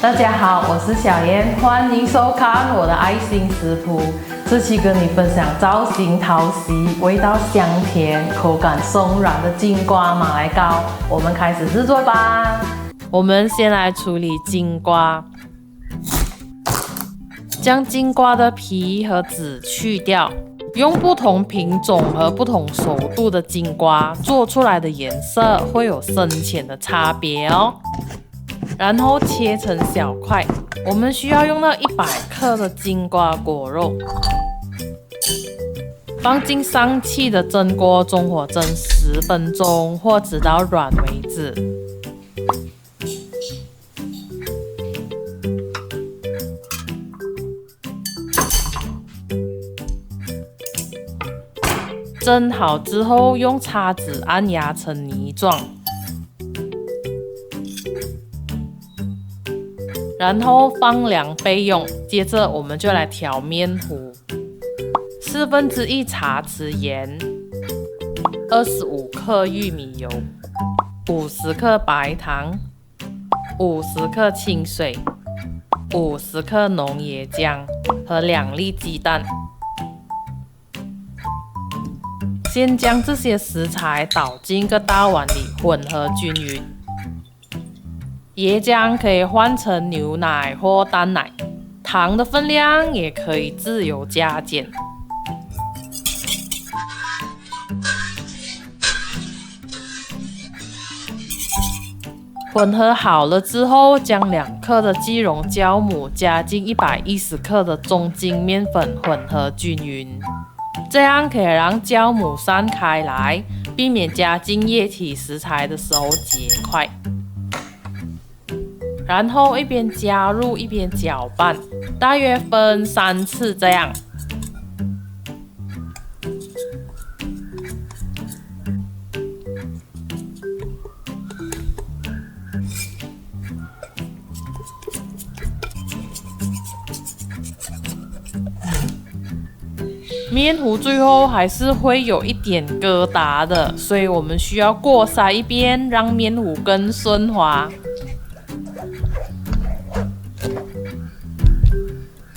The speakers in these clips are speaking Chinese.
大家好，我是小妍，欢迎收看我的爱心食谱。这期跟你分享造型讨喜、味道香甜、口感松软的金瓜马来糕。我们开始制作吧。我们先来处理金瓜，将金瓜的皮和籽去掉。用不同品种和不同熟度的金瓜做出来的颜色会有深浅的差别哦。然后切成小块，我们需要用到100克的金瓜果肉，放进上气的蒸锅中火蒸10分钟，或直到软为止。蒸好之后，用叉子按压成泥状，然后放凉备用。接着我们就来调面糊，1/4茶匙盐，25克玉米油，50克白糖，50克清水，50克浓椰浆和2粒鸡蛋。先将这些食材倒进一个大碗里，混合均匀。椰浆可以换成牛奶或淡奶，糖的分量也可以自由加减。混合好了之后，将2克的鸡茸酵母加进110克的中筋面粉，混合均匀。这样可以让酵母散开来，避免加进液体食材的时候结块。然后一边加入一边搅拌，大约分3次这样。面糊最后还是会有一点疙瘩的，所以我们需要过筛一遍，让面糊更顺滑。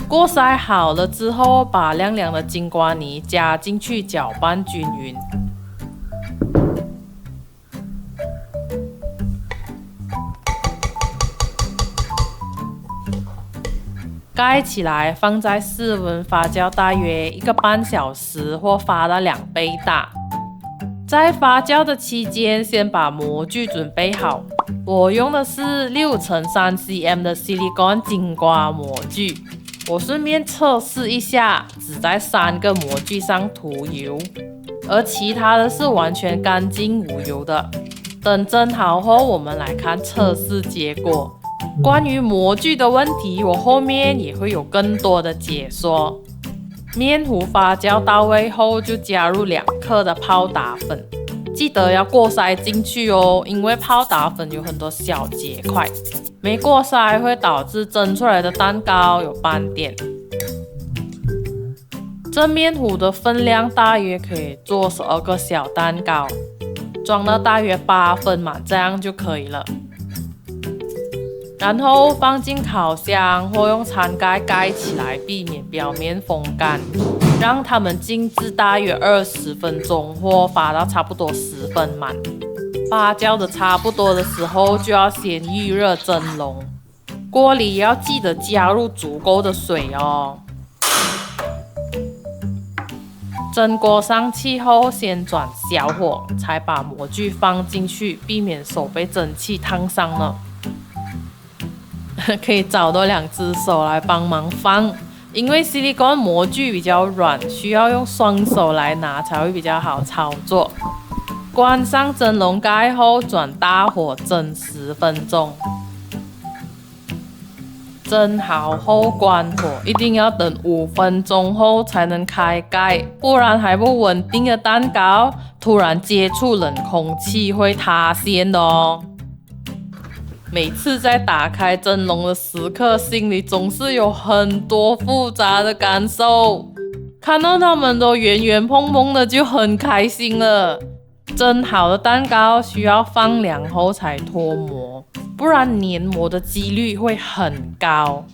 过筛好了之后，把凉凉的金瓜泥加进去，搅拌均匀。盖起来，放在室温发酵大约1个半小时，或发到2倍大。在发酵的期间，先把模具准备好。我用的是6×3cm 的 silicone 金瓜模具。我顺便测试一下，只在3个模具上涂油，而其他的是完全干净无油的。等蒸好后，我们来看测试结果。关于模具的问题，我后面也会有更多的解说。面糊发酵到位后，就加入2克的泡打粉，记得要过筛进去哦，因为泡打粉有很多小结块，没过筛会导致蒸出来的蛋糕有斑点。这面糊的分量大约可以做12个小蛋糕，装到大约8分满，这样就可以了。然后放进烤箱或用餐盖盖起来，避免表面风干，让它们静置大约20分钟，或发到差不多10分满。发酵的差不多的时候，就要先预热蒸笼，锅里要记得加入足够的水哦。蒸锅上气后，先转小火，才把模具放进去，避免手被蒸汽烫伤了。可以找多2只手来帮忙放，因为 silicone 模具比较软，需要用双手来拿才会比较好操作。关上蒸笼盖后，转大火蒸10分钟。蒸好后关火，一定要等5分钟后才能开盖，不然还不稳定的蛋糕突然接触冷空气会塌陷的哦。每次在打开蒸笼的时刻，心里总是有很多复杂的感受。看到它们都圆圆蓬蓬的，就很开心了。蒸好的蛋糕需要放凉后才脱模，不然黏膜的几率会很高。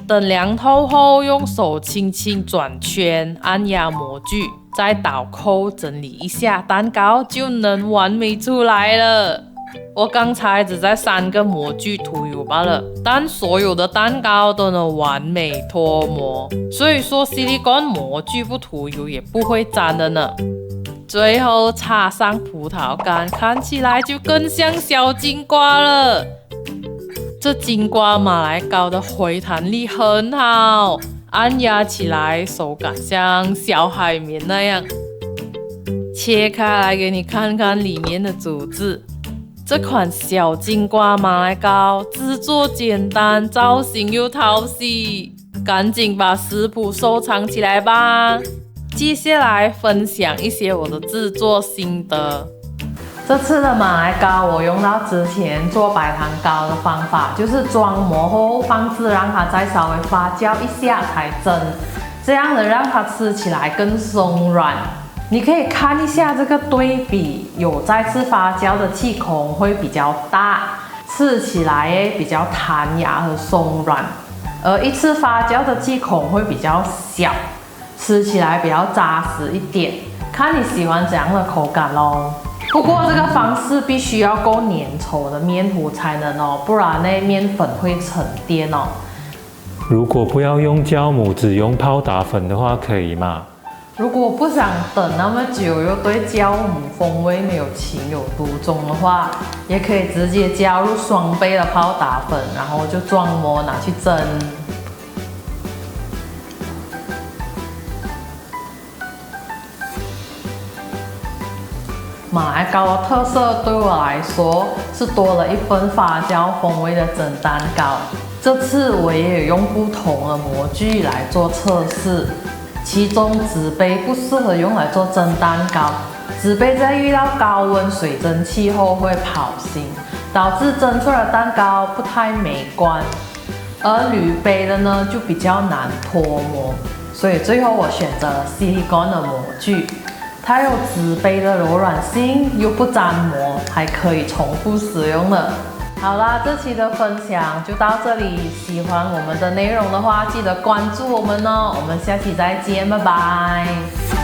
等凉透后，用手轻轻转圈，按压模具，再倒扣整理一下，蛋糕就能完美出来了。我刚才只在3个模具涂油罢了，但所有的蛋糕都能完美脱模，所以说 silicone 模具不涂油也不会粘的呢。最后插上葡萄干，看起来就更像小金瓜了。这金瓜马来糕的回弹力很好，按压起来手感像小海绵那样。切开来给你看看里面的组织。这款小金瓜马来糕制作简单，造型又讨喜，赶紧把食谱收藏起来吧。接下来分享一些我的制作心得。这次的马来糕我用到之前做白糖糕的方法，就是装模后放置，让它再稍微发酵一下才蒸，这样能让它吃起来更松软。你可以看一下这个对比，有再次发酵的气孔会比较大，吃起来比较弹牙和松软，而一次发酵的气孔会比较小，吃起来比较扎实一点。看你喜欢怎样的口感咯。不过这个方式必须要够粘稠的面糊才能哦，不然面粉会沉淀哦。如果不要用酵母，只用泡打粉的话，可以吗？如果不想等那么久，又对酵母风味没有情有独钟的话，也可以直接加入双倍的泡打粉，然后就装模拿去蒸。马来糕的特色对我来说是多了一份发酵风味的蒸蛋糕。这次我也有用不同的模具来做测试，其中纸杯不适合用来做蒸蛋糕，纸杯在遇到高温水蒸气后会跑形，导致蒸出来的蛋糕不太美观。而铝杯的呢就比较难脱模，所以最后我选择了 silicone 的模具。它有纸杯的柔软性，又不粘膜，还可以重复使用的。好啦，这期的分享就到这里。喜欢我们的内容的话，记得关注我们哦。我们下期再见，拜拜。